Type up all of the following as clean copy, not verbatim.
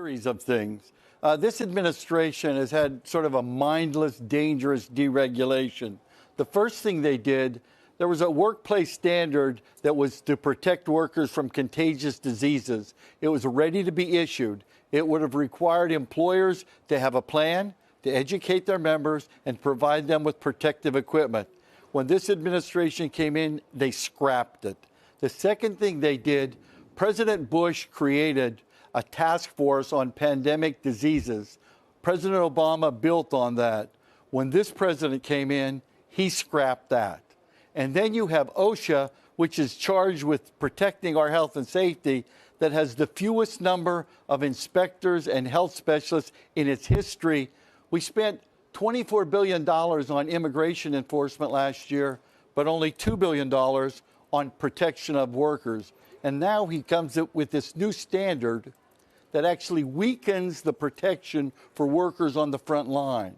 series of things. This administration has had sort of a mindless, dangerous deregulation. The first thing they did, there was a workplace standard that was to protect workers from contagious diseases. It was ready to be issued. It would have required employers to have a plan, to educate their members, and provide them with protective equipment. When this administration came in, they scrapped it. The second thing they did, President Bush created a task force on pandemic diseases. President Obama built on that. When this president came in, he scrapped that. And then you have OSHA, which is charged with protecting our health and safety, that has the fewest number of inspectors and health specialists in its history. We spent $24 billion on immigration enforcement last year, but only $2 billion on protection of workers. And now he comes up with this new standard that actually weakens the protection for workers on the front line.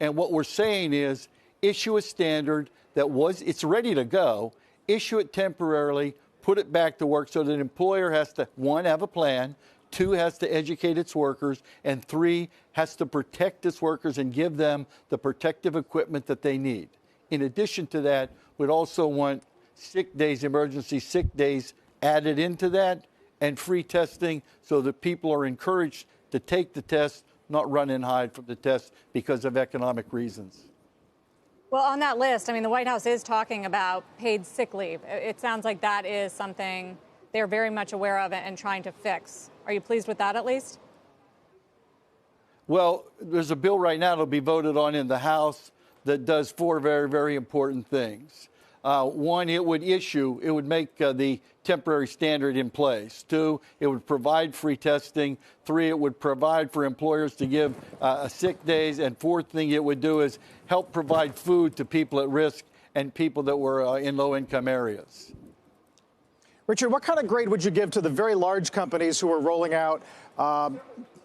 And what we're saying is issue a standard it's ready to go, issue it temporarily, put it back to work so that an employer has to, one, have a plan, two, has to educate its workers, and three, has to protect its workers and give them the protective equipment that they need. In addition to that, we'd also want sick days, emergency sick days added into that, and free testing so that people are encouraged to take the test, not run and hide from the test because of economic reasons. Well, on that list, I mean, the White House is talking about paid sick leave. It sounds like that is something they're very much aware of and trying to fix. Are you pleased with that at least? Well, there's a bill right now that'll be voted on in the House that does four very, very important things. One, it would make the temporary standard in place. Two, it would provide free testing. Three, it would provide for employers to give sick days. And fourth thing it would do is help provide food to people at risk and people that were in low-income areas. Richard, what kind of grade would you give to the very large companies who are rolling out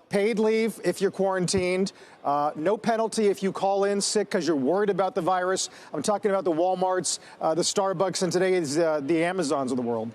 paid leave if you're quarantined, no penalty if you call in sick because you're worried about the virus? I'm talking about the Walmarts, the Starbucks, and today's the Amazons of the world.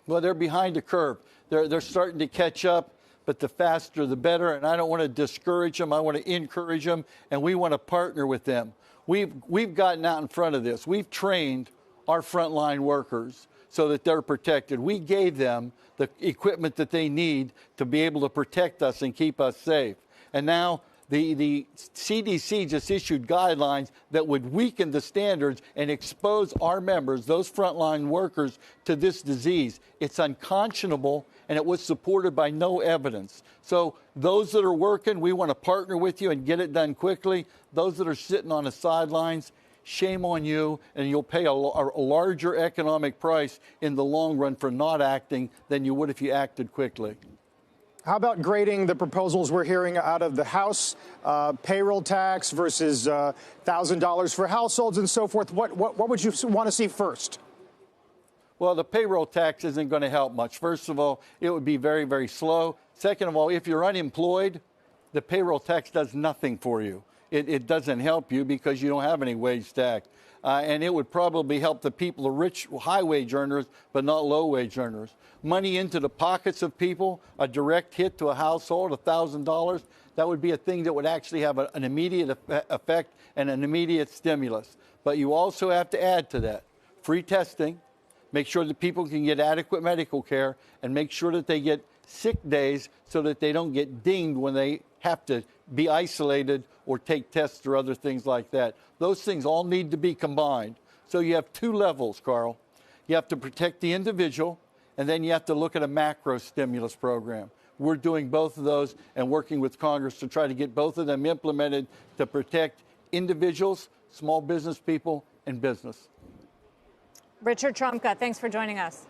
Well, they're behind the curve. They're starting to catch up, but the faster the better. And I don't want to discourage them. I want to encourage them, and we want to partner with them. We've gotten out in front of this. We've trained our frontline workers so that they're protected. We gave them the equipment that they need to be able to protect us and keep us safe. And now the CDC just issued guidelines that would weaken the standards and expose our members, those frontline workers, to this disease. It's unconscionable, and it was supported by no evidence. So those that are working, we want to partner with you and get it done quickly. Those that are sitting on the sidelines, shame on you, and you'll pay a larger economic price in the long run for not acting than you would if you acted quickly. How about grading the proposals we're hearing out of the House, payroll tax versus $1,000 for households and so forth? What would you want to see first? Well, the payroll tax isn't going to help much. First of all, it would be very, very slow. Second of all, if you're unemployed, the payroll tax does nothing for you. It doesn't help you because you don't have any wage tax. And it would probably help the people, the rich, high-wage earners, but not low-wage earners. Money into the pockets of people, a direct hit to a household, $1,000, that would be a thing that would actually have an immediate effect and an immediate stimulus. But you also have to add to that free testing, make sure that people can get adequate medical care, and make sure that they get sick days so that they don't get dinged when they have to be isolated or take tests or other things like that. Those things all need to be combined. So you have two levels, Carl. You have to protect the individual, and then you have to look at a macro stimulus program. We're doing both of those and working with Congress to try to get both of them implemented to protect individuals, small business people, and business. Richard Trumka, thanks for joining us.